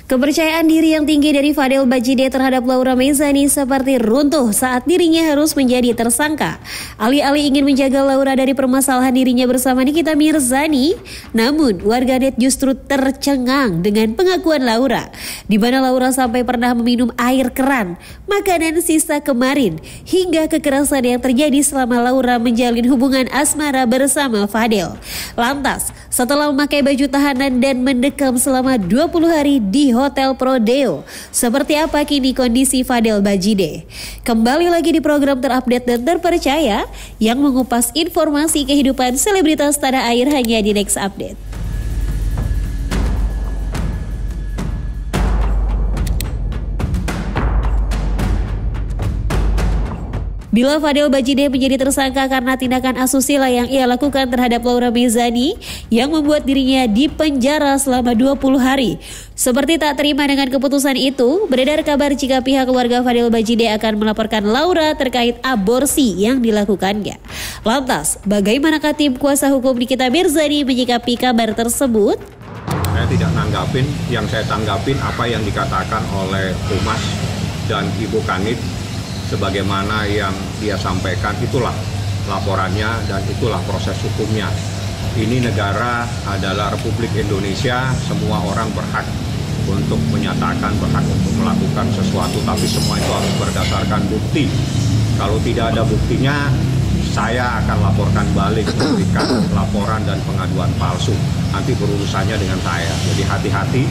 Kepercayaan diri yang tinggi dari Fadel Bajide terhadap Laura Maizani seperti runtuh saat dirinya harus menjadi tersangka. Alih-alih ingin menjaga Laura dari permasalahan dirinya bersama Nikita Mirzani, namun warganet justru tercengang dengan pengakuan Laura, di mana Laura sampai pernah meminum air keran, makanan sisa kemarin, hingga kekerasan yang terjadi selama Laura menjalin hubungan asmara bersama Fadel. Lantas, setelah memakai baju tahanan dan mendekam selama 20 hari di Hotel Prodeo, seperti apa kini kondisi Fadel Bajide? Kembali lagi di program terupdate dan terpercaya yang mengupas informasi kehidupan selebritas tanah air hanya di Next Update. Bila Fadel Bajide menjadi tersangka karena tindakan asusila yang ia lakukan terhadap Laura Maizani yang membuat dirinya dipenjara selama 20 hari. Seperti tak terima dengan keputusan itu, beredar kabar jika pihak keluarga Fadel Bajide akan melaporkan Laura terkait aborsi yang dilakukannya. Lantas, bagaimanakah tim kuasa hukum Nikita Mirzani menyikapi kabar tersebut? Saya tidak nanggapin, yang saya tanggapin apa yang dikatakan oleh Humas dan Ibu Kanit. Sebagaimana yang dia sampaikan, itulah laporannya dan itulah proses hukumnya. Ini negara adalah Republik Indonesia, semua orang berhak untuk menyatakan, berhak untuk melakukan sesuatu, tapi semua itu harus berdasarkan bukti. Kalau tidak ada buktinya, saya akan laporkan balik, memberikan laporan dan pengaduan palsu. Nanti berurusannya dengan saya. Jadi hati-hati,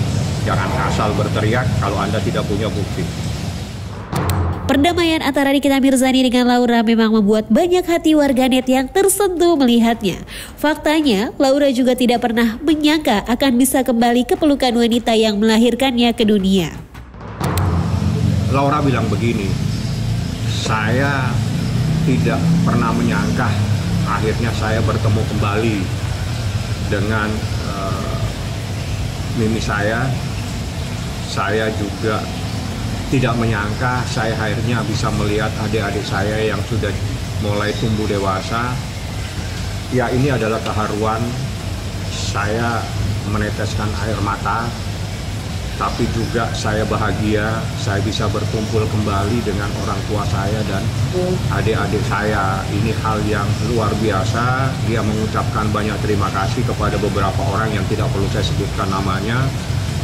jangan asal berteriak kalau Anda tidak punya bukti. Perdamaian antara Nikita Mirzani dengan Laura memang membuat banyak hati warganet yang tersentuh melihatnya. Faktanya, Laura juga tidak pernah menyangka akan bisa kembali ke pelukan wanita yang melahirkannya ke dunia. Laura bilang begini, saya tidak pernah menyangka akhirnya saya bertemu kembali dengan mimi saya. Saya juga tidak menyangka saya akhirnya bisa melihat adik-adik saya yang sudah mulai tumbuh dewasa. Ya, ini adalah keharuan. Saya meneteskan air mata, tapi juga saya bahagia saya bisa berkumpul kembali dengan orang tua saya dan adik-adik saya. Ini hal yang luar biasa. Dia mengucapkan banyak terima kasih kepada beberapa orang yang tidak perlu saya sebutkan namanya,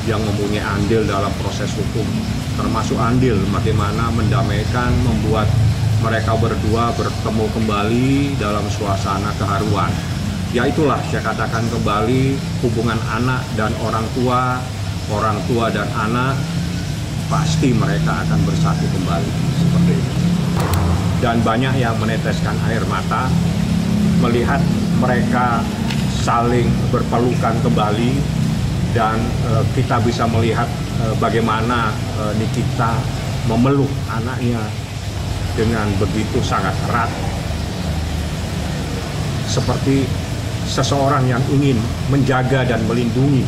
yang mempunyai andil dalam proses hukum, termasuk andil bagaimana mendamaikan, membuat mereka berdua bertemu kembali dalam suasana keharuan. Ya, itulah saya katakan kembali, hubungan anak dan orang tua dan anak, pasti mereka akan bersatu kembali seperti itu. Dan banyak yang meneteskan air mata melihat mereka saling berpelukan kembali. Dan kita bisa melihat bagaimana Nikita memeluk anaknya dengan begitu sangat erat. Seperti seseorang yang ingin menjaga dan melindungi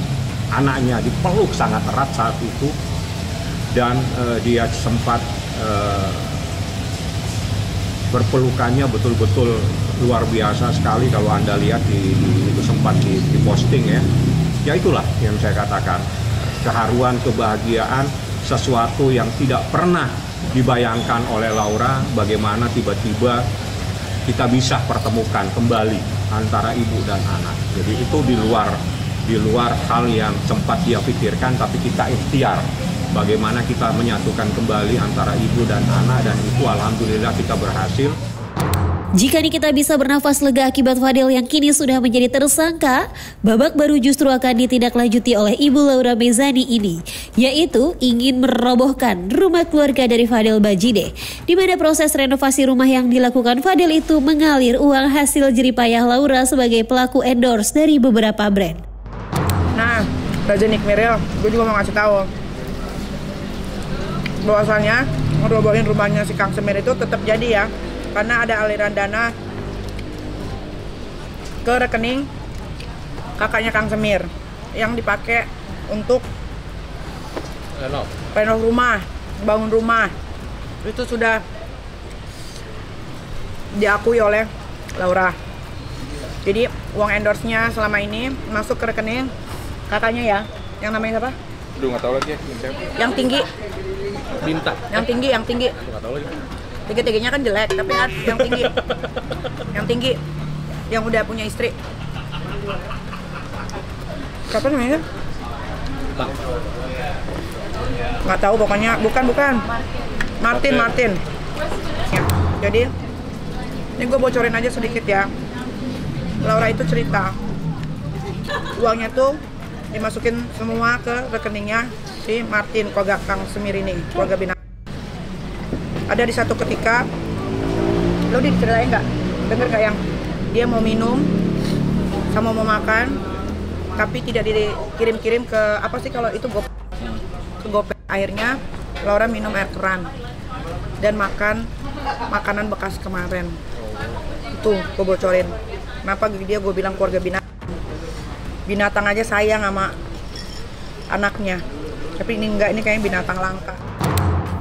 anaknya, dipeluk sangat erat saat itu. Dan dia sempat berpelukannya betul-betul luar biasa sekali. Kalau Anda lihat itu sempat diposting ya. Ya, itulah yang saya katakan, keharuan, kebahagiaan, sesuatu yang tidak pernah dibayangkan oleh Laura, bagaimana tiba-tiba kita bisa pertemukan kembali antara ibu dan anak. Jadi itu di luar hal yang sempat dia pikirkan, tapi kita ikhtiar bagaimana kita menyatukan kembali antara ibu dan anak, dan itu alhamdulillah kita berhasil. Jika Nikita bisa bernafas lega akibat Fadel yang kini sudah menjadi tersangka, babak baru justru akan ditindaklanjuti oleh ibu Laura Maizani ini, yaitu ingin merobohkan rumah keluarga dari Fadel Bajide, di mana proses renovasi rumah yang dilakukan Fadel itu mengalir uang hasil jeripayah Laura sebagai pelaku endorse dari beberapa brand. Nah, Raja Nick Mirel, gue juga mau ngasih tahu bahwasannya merobohin rumahnya si Kang Semir itu tetap jadi ya. Karena ada aliran dana ke rekening kakaknya Kang Semir yang dipakai untuk renov rumah, bangun rumah. Itu sudah diakui oleh Laura. Jadi uang endorse-nya selama ini masuk ke rekening kakaknya ya, yang namanya siapa? Aduh, nggak tahu lagi ya. Yang tinggi. Bintang. Yang tinggi. Nggak tahu lagi. Tiga-tiganya kan jelek, tapi ada yang tinggi. Yang tinggi. Yang udah punya istri. Siapa namanya? Nggak tahu pokoknya. Bukan. Martin. Ya, jadi ini gue bocorin aja sedikit ya. Laura itu cerita uangnya tuh dimasukin semua ke rekeningnya si Martin, keluarga Kang Semir ini, keluarga Binatang. Ada di satu ketika, lo diceritain nggak? Denger nggak yang dia mau minum sama mau makan, tapi tidak dikirim-kirim ke apa sih kalau itu ke GoPay. Akhirnya Laura minum air keran dan makan makanan bekas kemarin. Itu gue bocorin. Kenapa dia gue bilang keluarga binatang aja sayang sama anaknya. Tapi ini enggak, ini kayaknya binatang langka.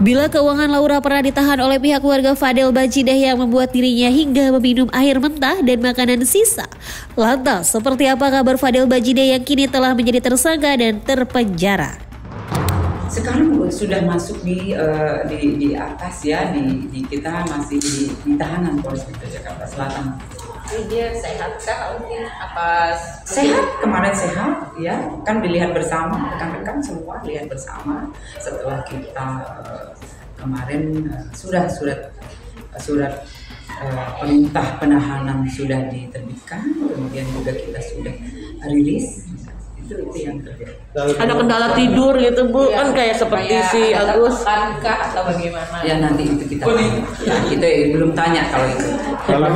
Bila keuangan Laura pernah ditahan oleh pihak keluarga Fadel Bajidah yang membuat dirinya hingga meminum air mentah dan makanan sisa. Lantas, seperti apa kabar Fadel Bajidah yang kini telah menjadi tersangka dan terpenjara? Sekarang sudah masuk di atas ya, di kita masih di tahanan Polres Metro Jakarta Selatan. Dia sehat kah? Apa sehat? Kemarin sehat ya, kan dilihat bersama, rekan-rekan semua lihat bersama. Setelah kita kemarin surat perintah penahanan sudah diterbitkan, kemudian juga kita sudah rilis. Itu yang terjadi. ada kendala tidur gitu Bu, kan kayak seperti si Agus kah atau bagaimana? Ya nanti itu kita kita belum tanya kalau itu. Kalau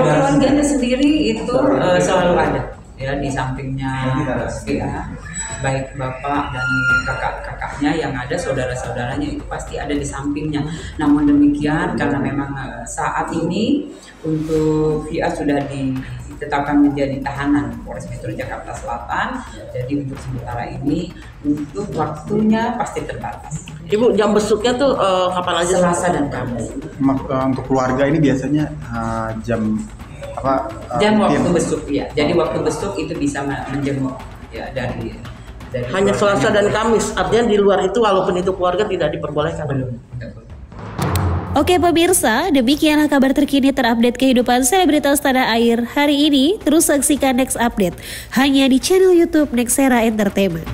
keluarganya sendiri itu selalu ada ya di sampingnya ya, baik bapak dan kakak-kakaknya yang ada, saudara-saudaranya itu pasti ada di sampingnya. Namun demikian karena memang saat ini untuk VA sudah ditetapkan menjadi tahanan Polres Metro Jakarta Selatan, jadi untuk sementara ini untuk waktunya pasti terbatas. Ibu, jam besuknya tuh kapan aja? Selasa dan Kamis. Untuk keluarga ini biasanya jam apa? Jam waktu besuk ya. Jadi waktu besuk itu bisa menjenguk ya dari hanya Selasa dan Kamis. Artinya di luar itu walaupun itu keluarga tidak diperbolehkan. Belum. Oke pemirsa, demikianlah kabar terkini terupdate kehidupan selebritas tanah air hari ini. Terus saksikan Next Update hanya di channel YouTube Nexera Entertainment.